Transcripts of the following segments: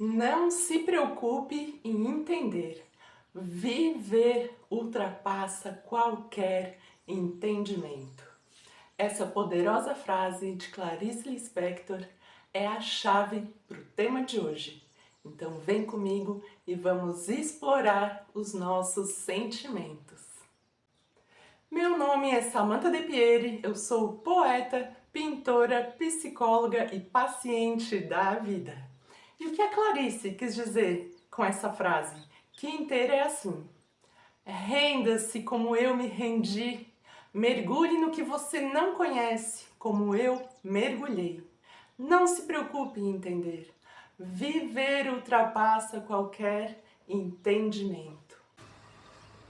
Não se preocupe em entender. Viver ultrapassa qualquer entendimento. Essa poderosa frase de Clarice Lispector é a chave para o tema de hoje. Então vem comigo e vamos explorar os nossos sentimentos. Meu nome é Samantha De Pieri, eu sou poeta, pintora, psicóloga e paciente da vida. E o que a Clarice quis dizer com essa frase? Que inteira é assim: renda-se como eu me rendi, mergulhe no que você não conhece, como eu mergulhei. Não se preocupe em entender. Viver ultrapassa qualquer entendimento.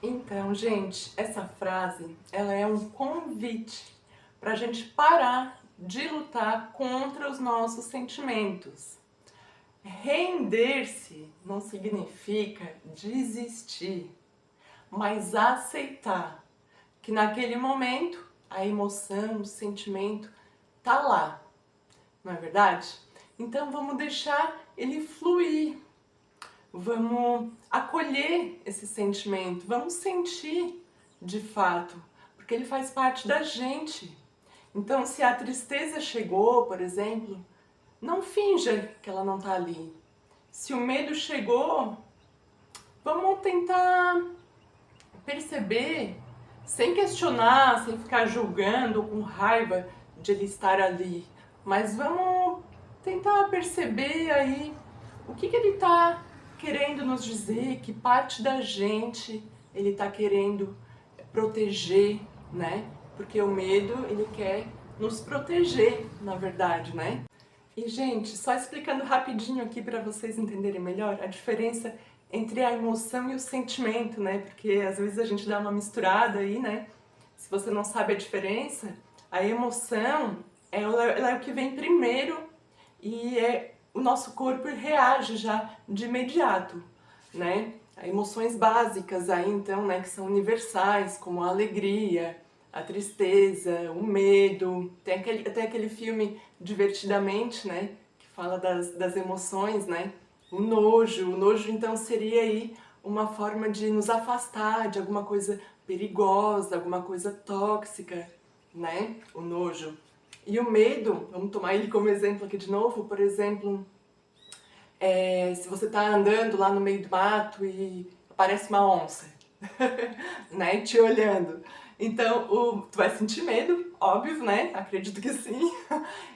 Então, gente, essa frase, ela é um convite para a gente parar de lutar contra os nossos sentimentos. Render-se não significa desistir, mas aceitar que naquele momento a emoção, o sentimento tá lá, não é verdade? Então vamos deixar ele fluir, vamos acolher esse sentimento, vamos sentir de fato, porque ele faz parte da gente. Então se a tristeza chegou, por exemplo, não finja que ela não está ali. Se o medo chegou, vamos tentar perceber, sem questionar, sem ficar julgando, com raiva de ele estar ali. Mas vamos tentar perceber aí o que ele está querendo nos dizer, que parte da gente ele está querendo proteger, né? Porque o medo, ele quer nos proteger, na verdade, né? E, gente, só explicando rapidinho aqui para vocês entenderem melhor a diferença entre a emoção e o sentimento, né? Porque às vezes a gente dá uma misturada aí, né? Se você não sabe a diferença, a emoção, ela é o que vem primeiro e o nosso corpo reage já de imediato, né? Há emoções básicas aí, então, né, que são universais, como a alegria, a tristeza, o medo. Tem até aquele filme Divertidamente, né, que fala das emoções, né? O nojo então seria aí uma forma de nos afastar de alguma coisa perigosa, alguma coisa tóxica, né? O nojo. E o medo, vamos tomar ele como exemplo aqui de novo, por exemplo, se você está andando lá no meio do mato e aparece uma onça, né, te olhando. Então, tu vai sentir medo, óbvio, né? Acredito que sim.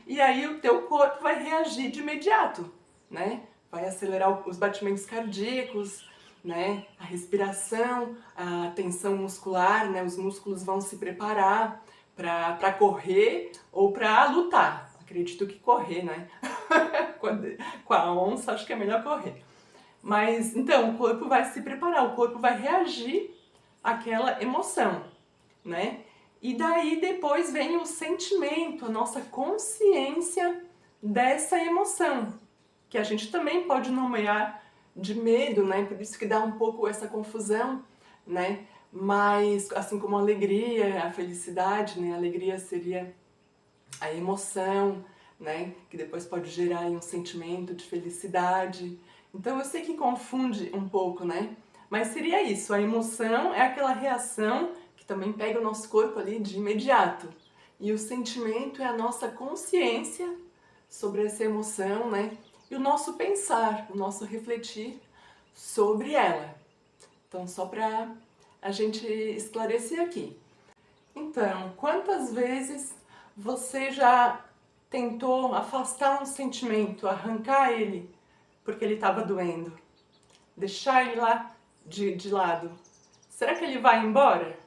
E aí o teu corpo vai reagir de imediato, né? Vai acelerar os batimentos cardíacos, né? A respiração, a tensão muscular, né? Os músculos vão se preparar para correr ou para lutar. Acredito que correr, né? Com a onça, acho que é melhor correr. Mas, então, o corpo vai se preparar, o corpo vai reagir àquela emoção, né? E daí depois vem o sentimento, a nossa consciência dessa emoção, que a gente também pode nomear de medo, né? Por isso que dá um pouco essa confusão, né? Mas, assim como a alegria, a felicidade, né? A alegria seria a emoção, né? Que depois pode gerar aí um sentimento de felicidade. Então eu sei que confunde um pouco, né? Mas seria isso, a emoção é aquela reação que também pega o nosso corpo ali de imediato. E o sentimento é a nossa consciência sobre essa emoção, né? E o nosso pensar, o nosso refletir sobre ela. Então, só para a gente esclarecer aqui. Então, quantas vezes você já tentou afastar um sentimento, arrancar ele porque ele estava doendo? Deixar ele lá de lado? Será que ele vai embora?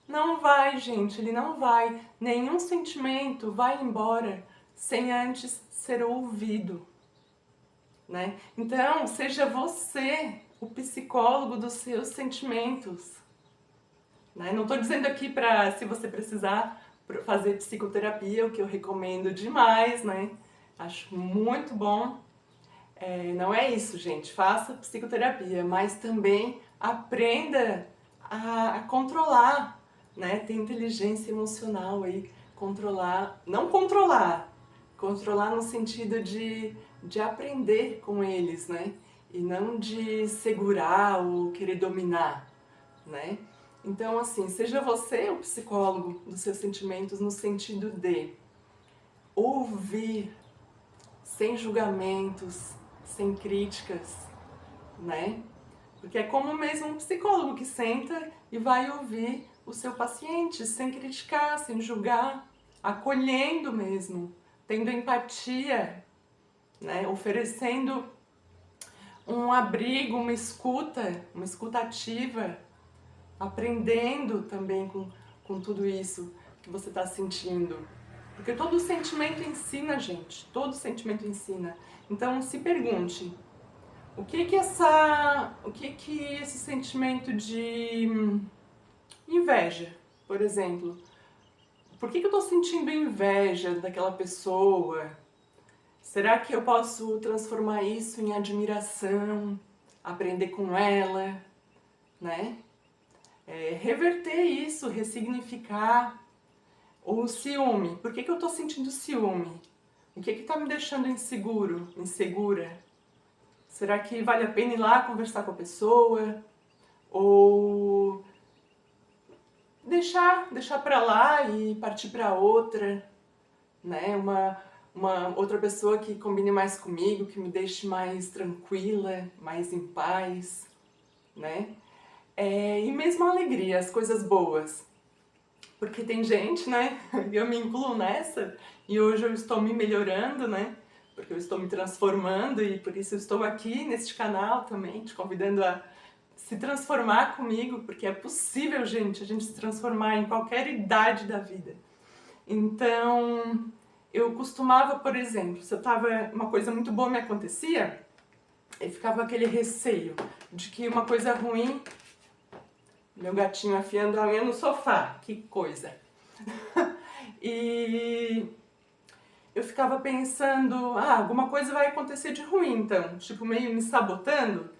Não vai, gente, ele não vai. Nenhum sentimento vai embora sem antes ser ouvido, né? Então, seja você o psicólogo dos seus sentimentos, né? Não estou dizendo aqui para, se você precisar fazer psicoterapia, o que eu recomendo demais, né? Acho muito bom. Não é isso, gente. Faça psicoterapia, mas também aprenda a controlar, né? Ter inteligência emocional aí, controlar, não controlar, controlar no sentido de de aprender com eles, né? E não de segurar ou querer dominar, né? Então, assim, seja você o psicólogo dos seus sentimentos no sentido de ouvir sem julgamentos, sem críticas, né? Porque é como mesmo um psicólogo que senta e vai ouvir o seu paciente sem criticar, sem julgar, acolhendo mesmo, tendo empatia, né? Oferecendo um abrigo, uma escuta ativa, aprendendo também com tudo isso que você está sentindo. Porque todo sentimento ensina, gente, todo sentimento ensina. Então se pergunte, o que que esse sentimento de inveja, por exemplo, por que eu estou sentindo inveja daquela pessoa? Será que eu posso transformar isso em admiração, aprender com ela, né? Reverter isso, ressignificar. O ciúme, por que eu estou sentindo ciúme? O que está me deixando inseguro, insegura? Será que vale a pena ir lá conversar com a pessoa? Ou deixar para lá e partir para outra, né? Uma outra pessoa que combine mais comigo, que me deixe mais tranquila, mais em paz, né? E mesmo a alegria, as coisas boas. Porque tem gente, né? Eu me incluo nessa, e hoje eu estou me melhorando, né? Porque eu estou me transformando e por isso eu estou aqui neste canal também, te convidando a se transformar comigo, porque é possível, gente, a gente se transformar em qualquer idade da vida. Então, eu costumava, por exemplo, se uma coisa muito boa me acontecia, eu ficava aquele receio de que uma coisa ruim, meu gatinho afiando a unha no sofá, que coisa. E eu ficava pensando, alguma coisa vai acontecer de ruim então, tipo meio me sabotando,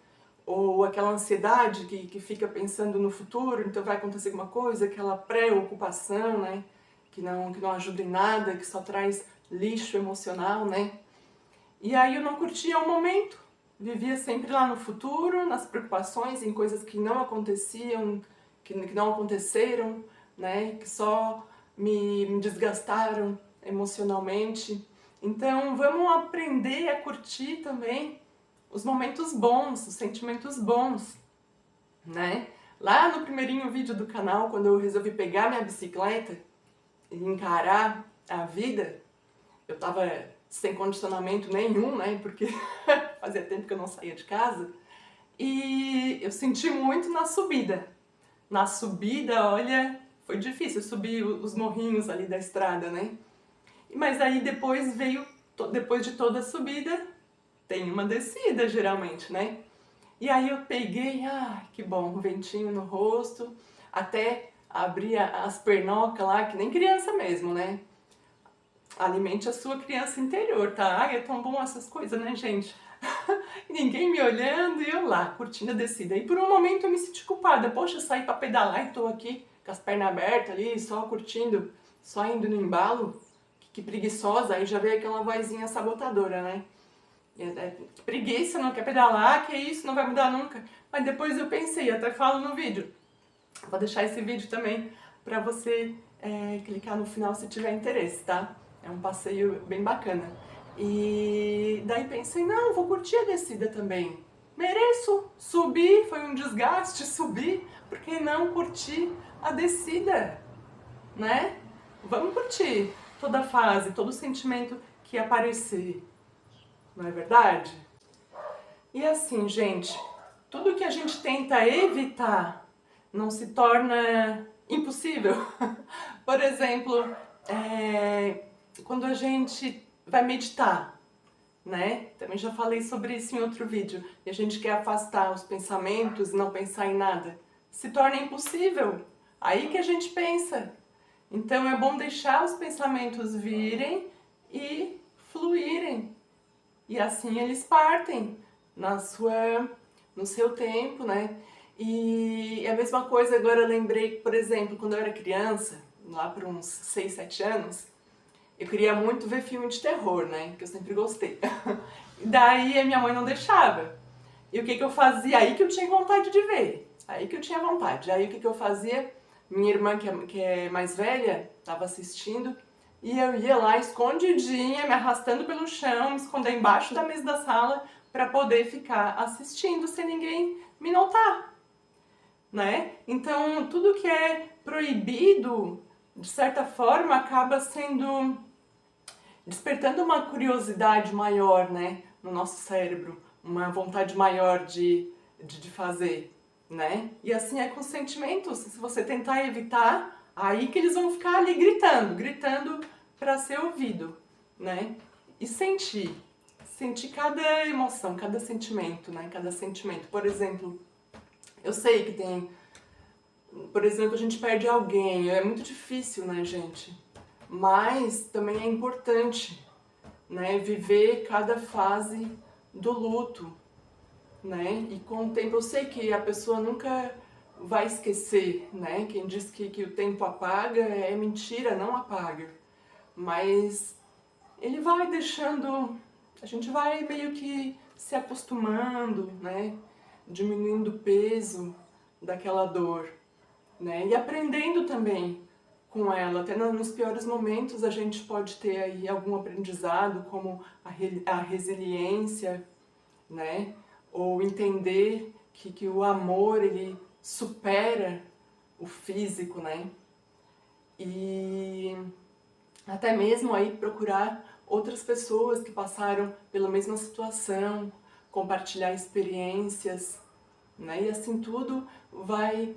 ou aquela ansiedade que fica pensando no futuro, então vai acontecer alguma coisa, aquela preocupação, né, que não ajuda em nada, que só traz lixo emocional, né. E aí eu não curtia o momento, vivia sempre lá no futuro, nas preocupações, em coisas que não aconteciam, que não aconteceram, né, que só me desgastaram emocionalmente. Então vamos aprender a curtir também os momentos bons, os sentimentos bons, né? Lá no primeirinho vídeo do canal, quando eu resolvi pegar minha bicicleta e encarar a vida, eu tava sem condicionamento nenhum, né? Porque fazia tempo que eu não saía de casa. E eu senti muito na subida. Na subida, olha, foi difícil subir os morrinhos ali da estrada, né? Mas aí depois depois de toda a subida, tem uma descida geralmente, né? E aí eu peguei, que bom, um ventinho no rosto, até abri as pernocas lá, que nem criança mesmo, né? Alimente a sua criança interior, tá? É tão bom essas coisas, né, gente? Ninguém me olhando e eu lá, curtindo a descida. E por um momento eu me senti culpada. Poxa, eu saí pra pedalar e tô aqui com as pernas abertas ali, só curtindo, só indo no embalo. Que preguiçosa, aí já veio aquela vozinha sabotadora, né? Que preguiça, não quer pedalar, que isso, não vai mudar nunca. Mas depois eu pensei, até falo no vídeo. Vou deixar esse vídeo também pra você clicar no final se tiver interesse, tá? É um passeio bem bacana. E daí pensei, não, vou curtir a descida também. Mereço subir, foi um desgaste subir, por que não curtir a descida, né? Vamos curtir toda a fase, todo o sentimento que aparecer, não é verdade? E assim, gente, tudo que a gente tenta evitar não se torna impossível. Por exemplo, quando a gente vai meditar, né? Também já falei sobre isso em outro vídeo. E a gente quer afastar os pensamentos e não pensar em nada. Se torna impossível. Aí que a gente pensa. Então é bom deixar os pensamentos virem e fluírem. E assim eles partem no seu tempo, né? E a mesma coisa, agora eu lembrei, por exemplo, quando eu era criança, lá por uns 6, 7 anos, eu queria muito ver filme de terror, né? Que eu sempre gostei. Daí a minha mãe não deixava. E o que que eu fazia? Aí que eu tinha vontade de ver. Aí que eu tinha vontade. Aí o que que eu fazia? Minha irmã, que é mais velha, estava assistindo, e eu ia lá escondidinha, me arrastando pelo chão, me esconder embaixo da mesa da sala para poder ficar assistindo sem ninguém me notar, né? Então, tudo que é proibido, de certa forma, acaba sendo despertando uma curiosidade maior, né, no nosso cérebro, uma vontade maior de fazer, né? E assim é com os sentimentos, se você tentar evitar, aí que eles vão ficar ali gritando para ser ouvido, né? E sentir cada emoção, cada sentimento, né? Cada sentimento. Por exemplo, eu sei que tem, por exemplo, a gente perde alguém, é muito difícil, né, gente? Mas também é importante, né, viver cada fase do luto, né? E com o tempo eu sei que a pessoa nunca vai esquecer, né? Quem diz que o tempo apaga é mentira, não apaga. Mas ele vai deixando, a gente vai meio que se acostumando, né? Diminuindo o peso daquela dor, né? E aprendendo também com ela. Até nos piores momentos a gente pode ter aí algum aprendizado, como a resiliência, né? Ou entender que o amor, ele supera o físico, né? E até mesmo aí procurar outras pessoas que passaram pela mesma situação, compartilhar experiências, né? E assim tudo vai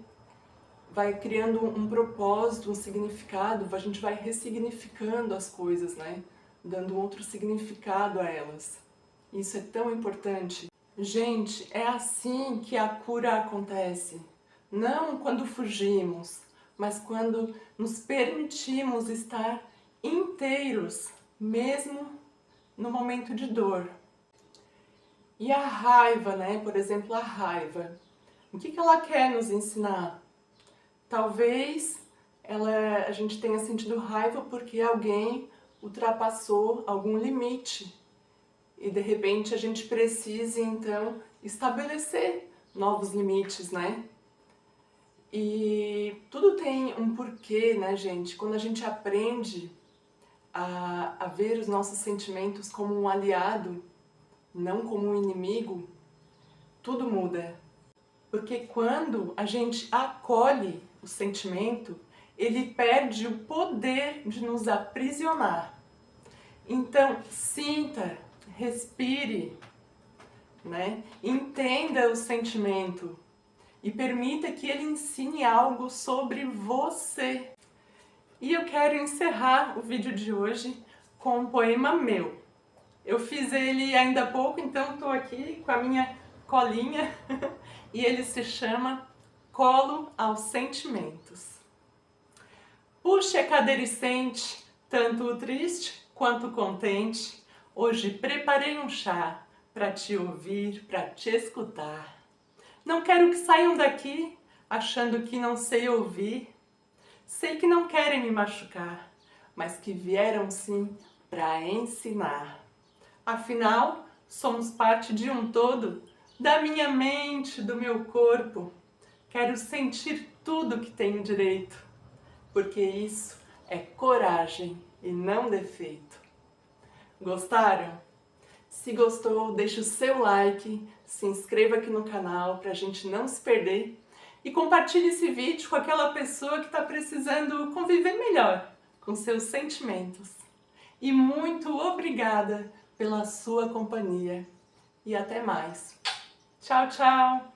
criando um propósito, um significado, a gente vai ressignificando as coisas, né? Dando um outro significado a elas. Isso é tão importante. Gente, é assim que a cura acontece. Não quando fugimos, mas quando nos permitimos estar inteiros, mesmo no momento de dor. E a raiva, né? Por exemplo, a raiva. O que ela quer nos ensinar? Talvez a gente tenha sentido raiva porque alguém ultrapassou algum limite e de repente a gente precise então estabelecer novos limites, né? E tudo tem um porquê, né, gente? Quando a gente aprende a ver os nossos sentimentos como um aliado, não como um inimigo, tudo muda. Porque quando a gente acolhe o sentimento, ele perde o poder de nos aprisionar. Então, sinta, respire, né? Entenda o sentimento e permita que ele ensine algo sobre você. E eu quero encerrar o vídeo de hoje com um poema meu. Eu fiz ele ainda há pouco, então estou aqui com a minha colinha e ele se chama Colo aos Sentimentos. Puxe a cadeira e sente, tanto o triste quanto o contente. Hoje preparei um chá para te ouvir, para te escutar. Não quero que saiam daqui achando que não sei ouvir. Sei que não querem me machucar, mas que vieram sim para ensinar. Afinal, somos parte de um todo, da minha mente, do meu corpo. Quero sentir tudo que tenho direito, porque isso é coragem e não defeito. Gostaram? Se gostou, deixe o seu like, se inscreva aqui no canal para a gente não se perder e compartilhe esse vídeo com aquela pessoa que está precisando conviver melhor com seus sentimentos. E muito obrigada pela sua companhia. E até mais. Tchau, tchau!